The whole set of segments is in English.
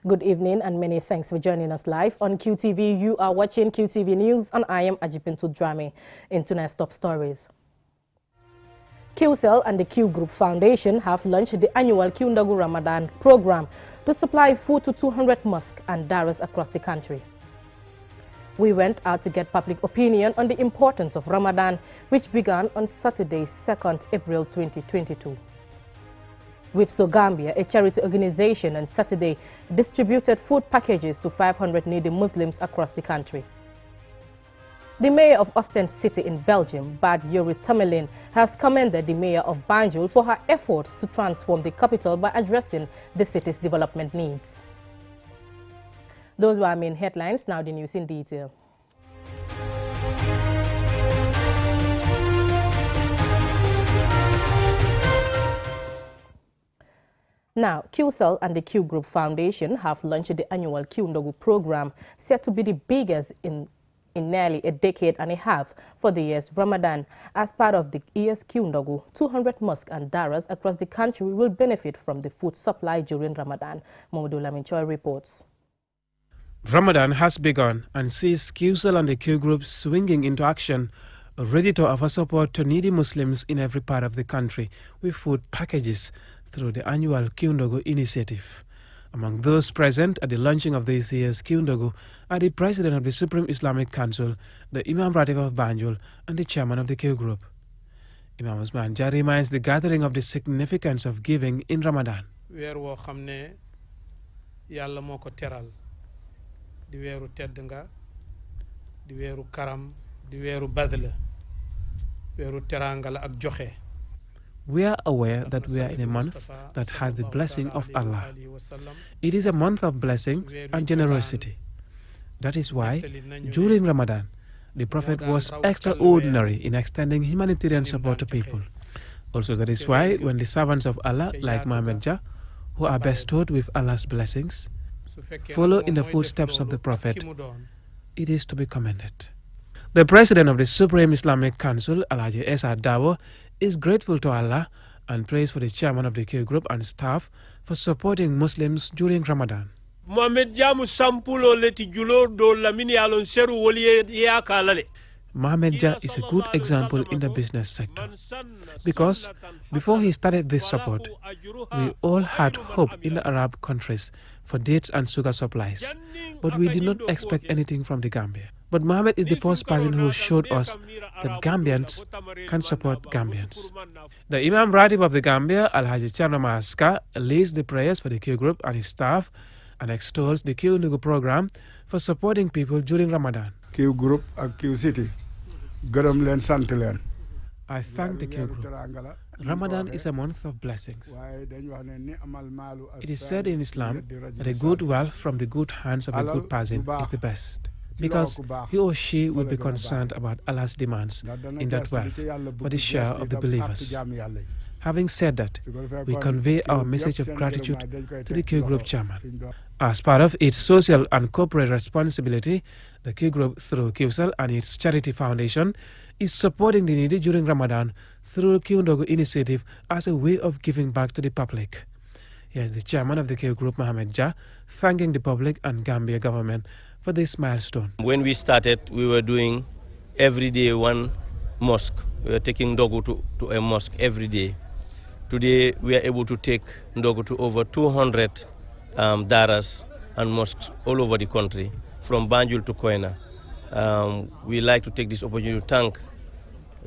Good evening and many thanks for joining us live on QTV. You are watching QTV News and I am Ajipintu Drame. In tonight's top stories. QCell and the Q Group Foundation have launched the annual Q Ndogu Ramadan program to supply food to 200 mosques and daras across the country. We went out to get public opinion on the importance of Ramadan, which began on Saturday, 2nd April 2022. WIPSO Gambia, a charity organization, on Saturday distributed food packages to 500 needy Muslims across the country. The mayor of Ostend City in Belgium, Bad Joris Tamerlane, has commended the mayor of Banjul for her efforts to transform the capital by addressing the city's development needs. Those were our main headlines. Now the news in detail. Now, QCell and the Q Group Foundation have launched the annual Q Ndogu program, set to be the biggest in nearly a decade and a half for the year's Ramadan. As part of the year's Q Ndogu, 200 mosques and daras across the country will benefit from the food supply during Ramadan. Momodu Laminchoy reports. Ramadan has begun and sees QCell and the Q Group swinging into action, ready to offer support to needy Muslims in every part of the country with food packages through the annual Q Ndogu initiative. Among those present at the launching of this year's Q Ndogu are the President of the Supreme Islamic Council, the Imam Ratib of Banjul, and the Chairman of the Q Group. Imam Usman Jah reminds the gathering of the significance of giving in Ramadan. Weer woo xam ne Yàlla moo ko teral di weeru tedd nga di weeru karam di weeru badl weeru teranga la ak joxe. We are aware that we are in a month that has the blessing of Allah. It is a month of blessings and generosity. That is why, during Ramadan, the Prophet was extraordinary in extending humanitarian support to people. Also, that is why, when the servants of Allah, like Muhammad Jah, who are bestowed with Allah's blessings, follow in the footsteps of the Prophet, it is to be commended. The President of the Supreme Islamic Council, Alhaji Esa Dawo, is grateful to Allah and prays for the Chairman of the Q Group and staff for supporting Muslims during Ramadan. Mohamed Jah is a good example in the business sector because before he started this support, we all had hope in the Arab countries for dates and sugar supplies, but we did not expect anything from the Gambia. But Mohamed is the first person who showed us that Gambians can support Gambians. The Imam Ratib of the Gambia, Alhaji Charnama Aska, leads the prayers for the Q Group and his staff and extols the Q Ndogu program for supporting people during Ramadan. Q Group and Q City. I thank the Q Group. Ramadan is a month of blessings. It is said in Islam that a good wealth from the good hands of a good person is the best, because he or she will be concerned about Allah's demands in that wealth for the share of the believers. Having said that, we convey our message of gratitude to the Q Group Chairman. As part of its social and corporate responsibility, the Q Group, through QCell and its charity foundation, is supporting the needy during Ramadan through Q Ndogu initiative as a way of giving back to the public. Here's the Chairman of the Q Group, Mohamed Jah, thanking the public and Gambia government for this milestone. When we started, we were doing every day one mosque. We were taking Ndogu to a mosque every day. Today, we are able to take Ndogu to over 200 daras and mosques all over the country, from Banjul to Koina. We like to take this opportunity to thank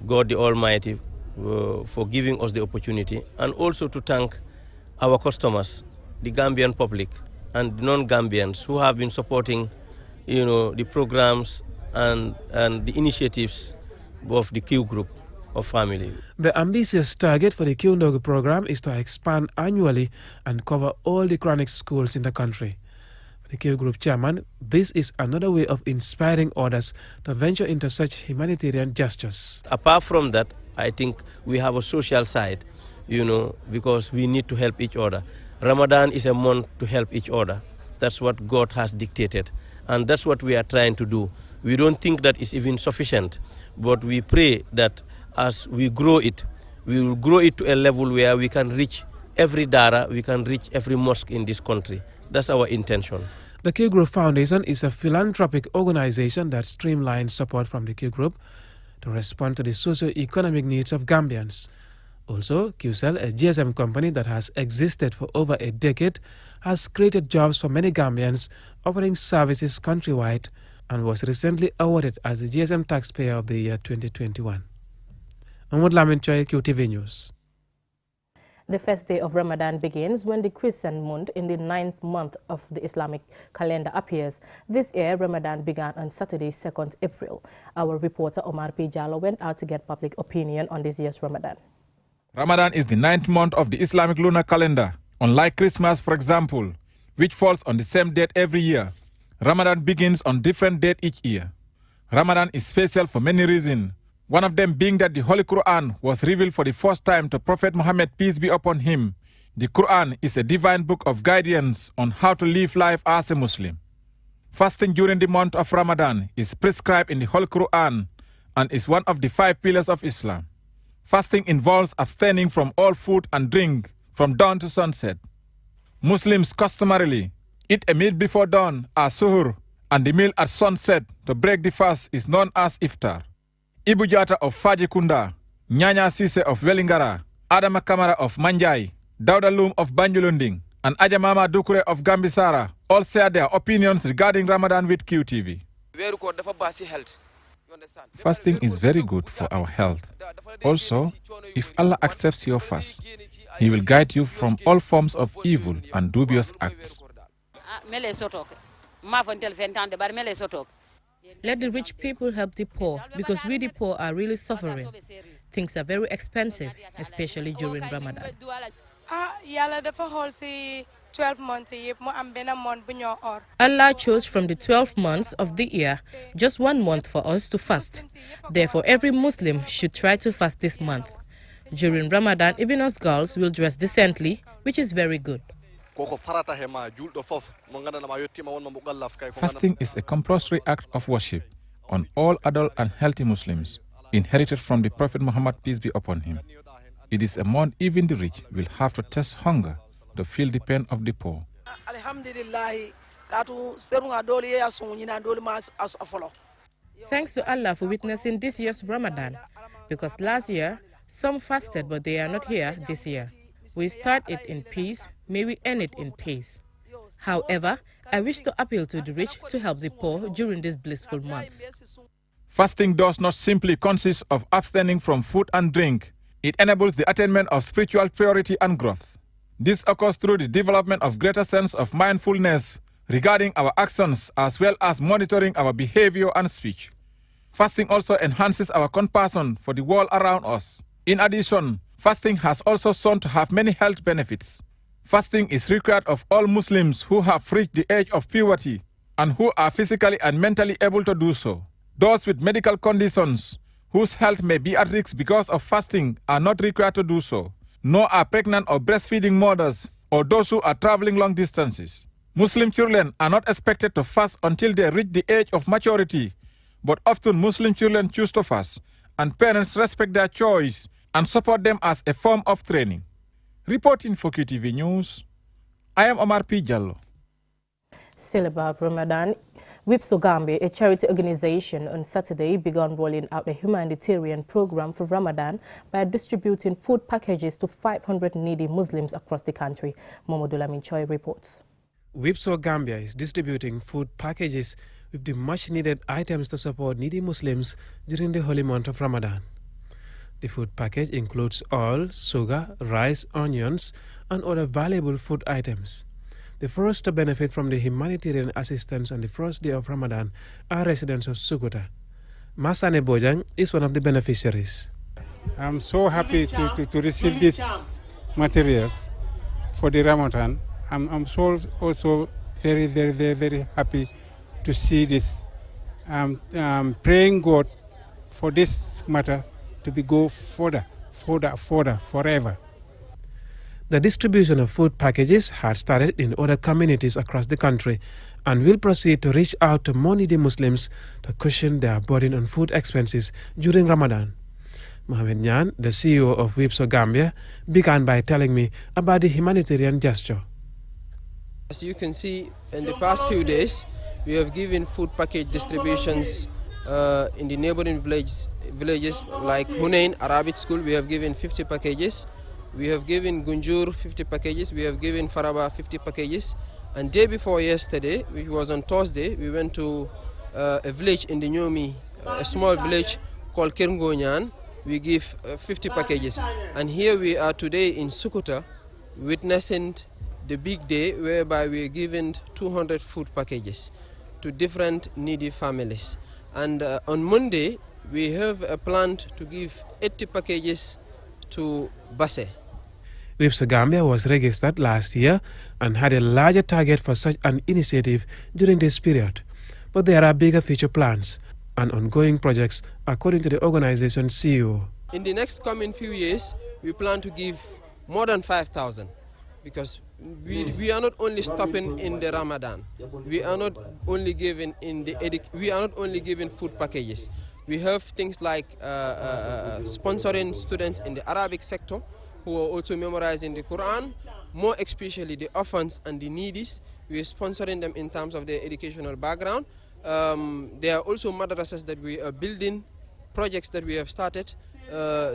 God the Almighty for giving us the opportunity, and also to thank our customers, the Gambian public and non-Gambians who have been supporting, the programs and the initiatives of the Q Group of family. The ambitious target for the Q Ndogu program is to expand annually and cover all the Quranic schools in the country. For the Q Group Chairman, this is another way of inspiring others to venture into such humanitarian gestures. Apart from that, I think we have a social side, because we need to help each other. Ramadan is a month to help each other. That's what God has dictated, and that's what we are trying to do. We don't think that is even sufficient, but we pray that as we grow it, we will grow it to a level where we can reach every dara, we can reach every mosque in this country. That's our intention. The Q Group Foundation is a philanthropic organization that streamlines support from the Q Group to respond to the socio-economic needs of Gambians. Also, QCell, a GSM company that has existed for over a decade, has created jobs for many Gambians, offering services countrywide, and was recently awarded as the GSM Taxpayer of the Year 2021. Mahmoud Lamin Choi, QTV News. The first day of Ramadan begins when the crescent moon in the 9th month of the Islamic calendar appears. This year, Ramadan began on Saturday, 2nd April. Our reporter Omar P. Jallo went out to get public opinion on this year's Ramadan. Ramadan is the 9th month of the Islamic lunar calendar. Unlike Christmas, for example, which falls on the same date every year, Ramadan begins on different date each year. Ramadan is special for many reasons. One of them being that the Holy Quran was revealed for the first time to Prophet Muhammad, peace be upon him. The Quran is a divine book of guidance on how to live life as a Muslim. Fasting during the month of Ramadan is prescribed in the Holy Quran and is one of the 5 pillars of Islam. Fasting involves abstaining from all food and drink from dawn to sunset. Muslims customarily eat a meal before dawn as suhur, and the meal at sunset to break the fast is known as iftar. Ibu Jata of Fajikunda, Nyanya Sise of Welingara, Adama Kamara of Manjai, Dauda Loom of Banjulunding, and Ajamama Dukure of Gambisara all share their opinions regarding Ramadan with QTV. Fasting is very good for our health. Also, if Allah accepts your fast, He will guide you from all forms of evil and dubious acts. Let the rich people help the poor, because we the poor are really suffering. Things are very expensive, especially during Ramadan. Allah chose from the 12 months of the year just 1 month for us to fast. Therefore, every Muslim should try to fast this month. During Ramadan, even us girls will dress decently, which is very good. Fasting is a compulsory act of worship on all adult and healthy Muslims, inherited from the Prophet Muhammad, peace be upon him. It is a month even the rich will have to test hunger to feel the pain of the poor. Thanks to Allah for witnessing this year's Ramadan, because last year, some fasted, but they are not here this year. We start it in peace, may we end it in peace. However, I wish to appeal to the rich to help the poor during this blissful month. Fasting does not simply consist of abstaining from food and drink. It enables the attainment of spiritual purity and growth. This occurs through the development of greater sense of mindfulness regarding our actions as well as monitoring our behavior and speech. Fasting also enhances our compassion for the world around us. In addition, fasting has also shown to have many health benefits. Fasting is required of all Muslims who have reached the age of puberty and who are physically and mentally able to do so. Those with medical conditions whose health may be at risk because of fasting are not required to do so, nor are pregnant or breastfeeding mothers or those who are traveling long distances. Muslim children are not expected to fast until they reach the age of maturity, but often Muslim children choose to fast, and parents respect their choice and support them as a form of training. Reporting for QTV News, I am Omar P. Jallo. Still about Ramadan, WIPSO Gambia, a charity organization, on Saturday began rolling out a humanitarian program for Ramadan by distributing food packages to 500 needy Muslims across the country. Momodou Lamin Choi reports. WIPSO Gambia is distributing food packages with the much-needed items to support needy Muslims during the holy month of Ramadan. The food package includes oil, sugar, rice, onions, and other valuable food items. The first to benefit from the humanitarian assistance on the first day of Ramadan are residents of Sukuta. Masane Bojang is one of the beneficiaries. I'm so happy to receive these materials for the Ramadan. I'm so also very happy to see this. I'm praying God for this matter to be go further, forever. The distribution of food packages had started in other communities across the country and will proceed to reach out to more needy Muslims to cushion their burden on food expenses during Ramadan. Mohamed Nyan, the CEO of WIPSO Gambia, began by telling me about the humanitarian gesture. As you can see, in the past few days, we have given food package distributions in the neighboring villages like Hunain Arabic School. We have given 50 packages. We have given Gunjur 50 packages. We have given Faraba 50 packages. And day before yesterday, which was on Thursday, we went to a village in the Nyomi, a small village called Kirngonyan. We give 50 packages. And here we are today in Sukuta, witnessing the big day whereby we are giving 200 food packages to different needy families. And on Monday, we have a plan to give 80 packages to Basse. WIPSO Gambia was registered last year and had a larger target for such an initiative during this period. But there are bigger future plans and ongoing projects, according to the organization's CEO. In the next coming few years, we plan to give more than 5,000, because we are not only stopping in the Ramadan. We are not only giving food packages. We have things like sponsoring students in the Arabic sector who are also memorizing the Quran, more especially the orphans and the needies. We are sponsoring them in terms of their educational background. There are also madrasas that we are building, projects that we have started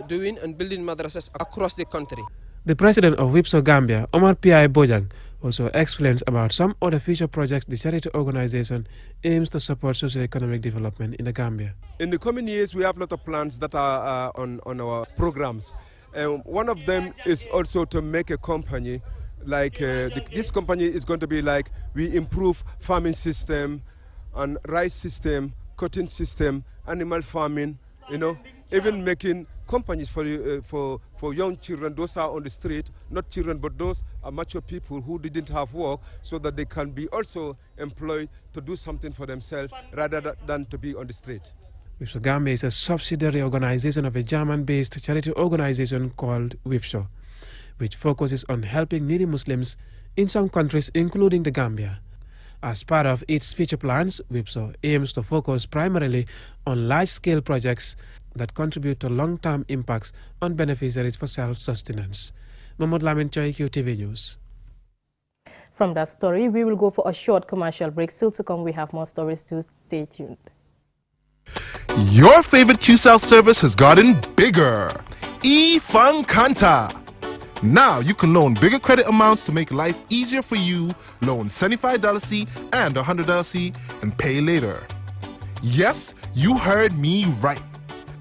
doing and building madrasas across the country. The president of WIPSO Gambia, Omar P.I. Bojang, also explains about some other future projects the charity organization aims to support socio-economic development in the Gambia. In the coming years, we have a lot of plans that are on our programs. One of them is also to make a company, like this company is going to be like, we improve farming system and rice system, cotton system, animal farming, you know, even making companies for young children. Those are on the street, not children, but those are mature people who didn't have work, so that they can be also employed to do something for themselves rather than to be on the street. WIPSO Gambia is a subsidiary organization of a German-based charity organization called WIPSO, which focuses on helping needy Muslims in some countries, including the Gambia. As part of its future plans, WIPSO aims to focus primarily on large-scale projects that contribute to long-term impacts on beneficiaries for self-sustenance. Mahmoud Lamin Choi, QTV News. From that story, we will go for a short commercial break. Still to come, we have more stories to stay tuned. Your favorite QCell service has gotten bigger. eFunkanta. Now you can loan bigger credit amounts to make life easier for you. Loan $75C and $100C and pay later. Yes, you heard me right.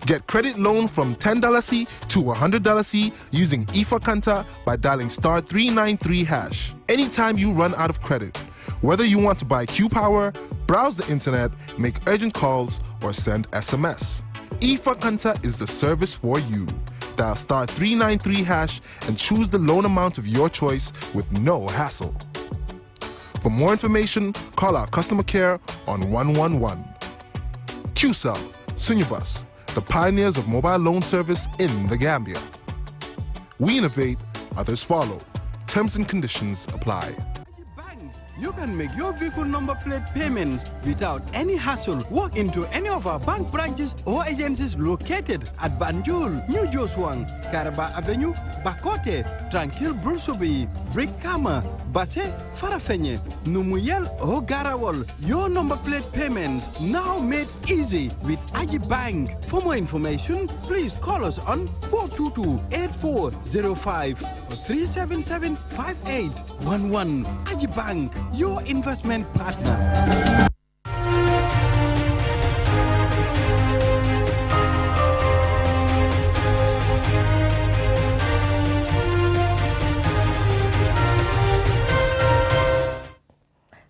Get credit loan from $10C to $100C using eFunkanta by dialing *393#. Anytime you run out of credit, whether you want to buy Q-Power, browse the internet, make urgent calls, or send SMS. eFunkanta is the service for you. Dial *393# and choose the loan amount of your choice with no hassle. For more information, call our customer care on 111. QCell, Sunyabus, the pioneers of mobile loan service in the Gambia. We innovate, others follow. Terms and conditions apply. You can make your vehicle number plate payments without any hassle. Walk into any of our bank branches or agencies located at Banjul, New Joswang, Karaba Avenue, Bakote, Tranquil Brusubi, Brikama, Basse, Farafenye, Numuyel or Garawal. Your number plate payments now made easy with Aji Bank. For more information, please call us on 422-8405 or 377-5811. Aji Bank, your investment partner.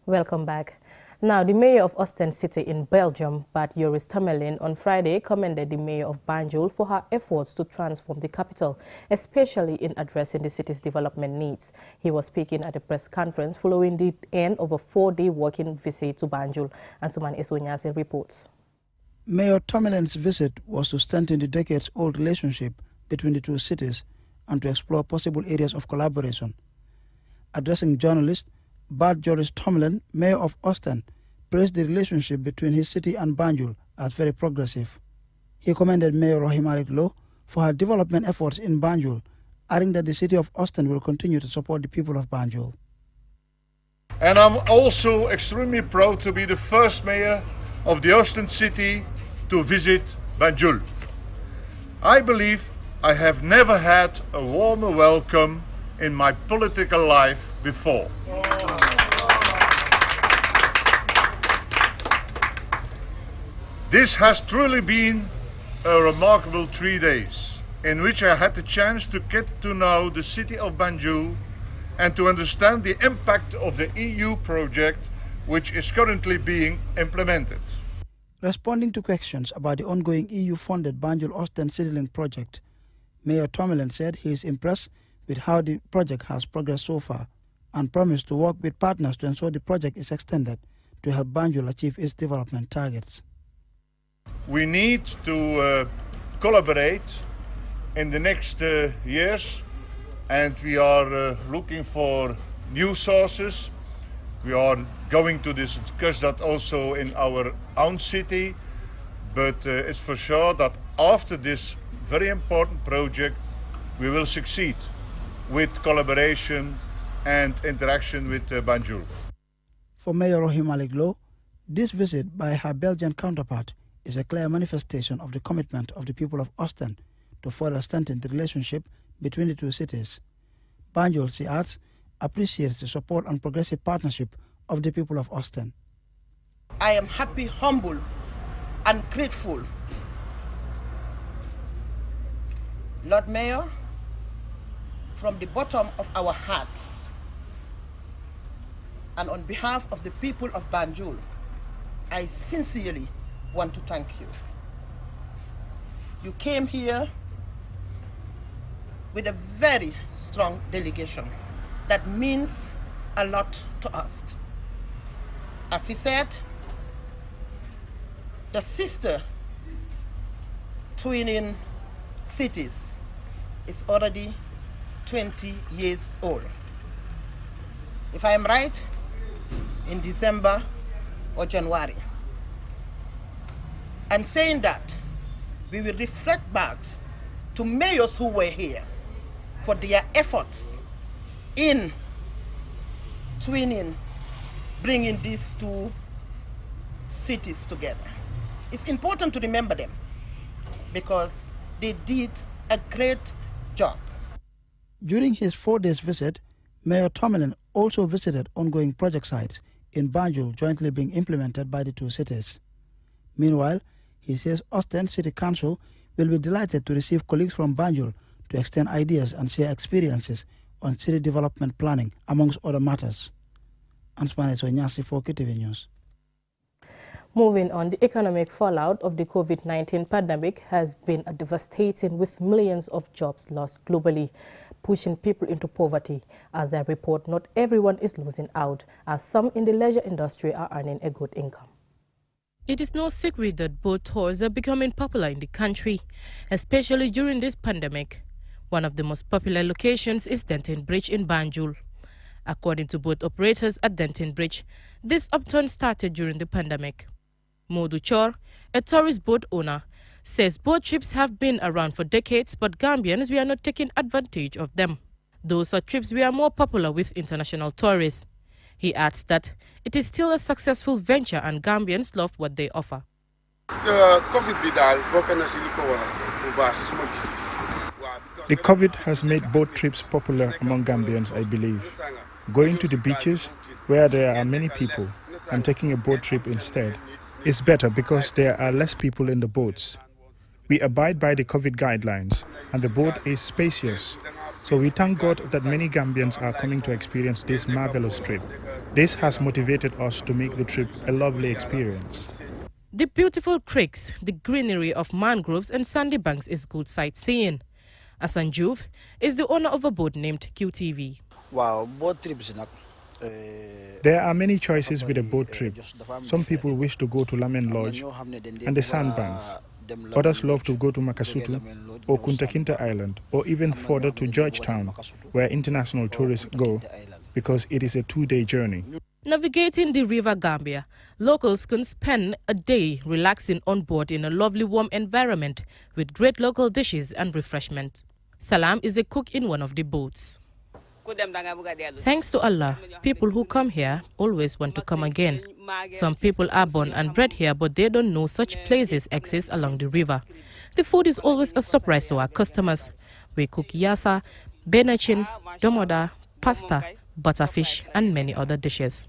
Welcome back. Now, the mayor of Ostend City in Belgium, Bart Joris Tamerlin, on Friday commended the mayor of Banjul for her efforts to transform the capital, especially in addressing the city's development needs. He was speaking at a press conference following the end of a 4-day working visit to Banjul. And Suman Esonyase reports. Mayor Tamerlin's visit was to strengthen the decades-old relationship between the two cities and to explore possible areas of collaboration. Addressing journalists, Bart Joris Tamerlin, mayor of Ostend, praised the relationship between his city and Banjul as very progressive. He commended Mayor Rohim Arik Low for her development efforts in Banjul, adding that the city of Ostend will continue to support the people of Banjul. And I'm also extremely proud to be the first mayor of the Ostend city to visit Banjul. I believe I have never had a warmer welcome in my political life before. This has truly been a remarkable 3 days in which I had the chance to get to know the city of Banjul and to understand the impact of the EU project which is currently being implemented. Responding to questions about the ongoing EU-funded Banjul-Ostend CityLink project, Mayor Tomlin said he is impressed with how the project has progressed so far and promised to work with partners to ensure the project is extended to help Banjul achieve its development targets. We need to collaborate in the next years, and we are looking for new sources. We are going to discuss that also in our own city, but it's for sure that after this very important project, we will succeed with collaboration and interaction with Banjul. For Mayor Rohey Malick Lowe, this visit by her Belgian counterpart is a clear manifestation of the commitment of the people of Ostend to further strengthen the relationship between the two cities. Banjul, she adds, appreciates the support and progressive partnership of the people of Ostend. I am happy, humble, and grateful. Lord Mayor, from the bottom of our hearts, and on behalf of the people of Banjul, I sincerely want to thank you. You came here with a very strong delegation that means a lot to us. As he said, the sister twinning cities is already 20 years old. If I am right, in December or January. And saying that, we will reflect back to mayors who were here for their efforts in twinning, bringing these two cities together. It's important to remember them because they did a great job. During his 4-day visit, Mayor Tomlin also visited ongoing project sites in Banjul jointly being implemented by the two cities. Meanwhile, he says Ostend City Council will be delighted to receive colleagues from Banjul to extend ideas and share experiences on city development planning, amongst other matters. Ansmane Sonyasi for KTV News. Moving on, the economic fallout of the COVID-19 pandemic has been devastating, with millions of jobs lost globally, pushing people into poverty. As I report, not everyone is losing out, as some in the leisure industry are earning a good income. It is no secret that boat tours are becoming popular in the country, especially during this pandemic. One of the most popular locations is Denton Bridge in Banjul. According to boat operators at Denton Bridge, this upturn started during the pandemic. Modu Chor, a tourist boat owner, says boat trips have been around for decades, but Gambians were not taking advantage of them. Those such trips were more popular with international tourists. He adds that it is still a successful venture and Gambians love what they offer. The COVID has made boat trips popular among Gambians, I believe. Going to the beaches, where there are many people, and taking a boat trip instead is better because there are less people in the boats. We abide by the COVID guidelines, and the boat is spacious. So we thank God that many Gambians are coming to experience this marvelous trip. This has motivated us to make the trip a lovely experience. The beautiful creeks, the greenery of mangroves and sandy banks is good sightseeing. Asan Juve is the owner of a boat named QTV. Wow, boat trips. There are many choices with a boat trip. Some people wish to go to Lamen Lodge and the sandbanks. Others love to go to Makasutu or Kunta Kinte Island, or even further to Georgetown, where international tourists go, because it is a 2-day journey. Navigating the River Gambia, locals can spend a day relaxing on board in a lovely warm environment with great local dishes and refreshment. Salam is a cook in one of the boats. Thanks to Allah, people who come here always want to come again. Some people are born and bred here, but they don't know such places exist along the river. The food is always a surprise to our customers. We cook yassa, benachin, domoda, pasta, butterfish, and many other dishes.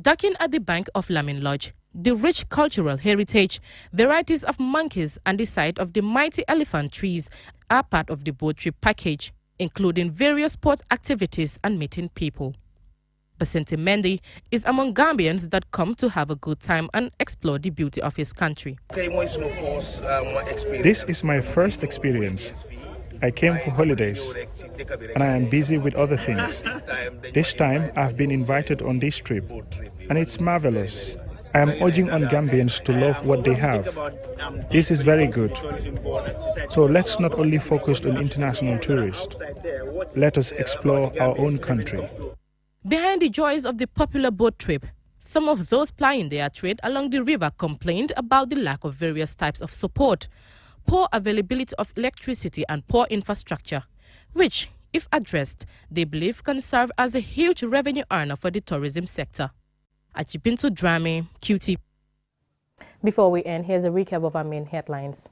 Docking at the bank of Lamin Lodge, the rich cultural heritage, varieties of monkeys, and the sight of the mighty elephant trees are part of the boat trip package, including various sport activities and meeting people. Basente Mendy is among Gambians that come to have a good time and explore the beauty of his country. This is my first experience. I came for holidays, and I am busy with other things. This time, I've been invited on this trip, and it's marvelous. I am urging on Gambians to love what they have. This is very good. So let's not only focus on international tourists. Let us explore our own country. Behind the joys of the popular boat trip, some of those plying their trade along the river complained about the lack of various types of support, poor availability of electricity and poor infrastructure, which, if addressed, they believe can serve as a huge revenue earner for the tourism sector. Achipinto Drame, QT. Before we end, here's a recap of our main headlines.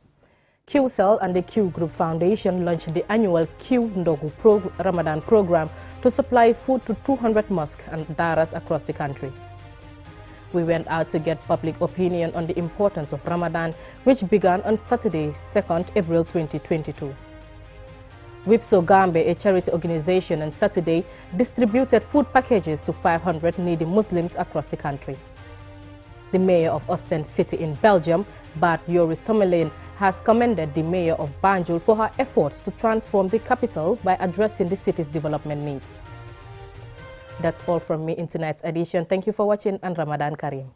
QCell and the Q Group Foundation launched the annual Q Ndogu Ramadan program to supply food to 200 mosques and daras across the country. We went out to get public opinion on the importance of Ramadan, which began on Saturday, 2nd April 2022. WIPSO Gambe, a charity organization, on Saturday distributed food packages to 500 needy Muslims across the country. The mayor of Ostend City in Belgium, Bart Joris Tommelin, has commended the mayor of Banjul for her efforts to transform the capital by addressing the city's development needs. That's all from me in tonight's edition. Thank you for watching, and Ramadan Kareem.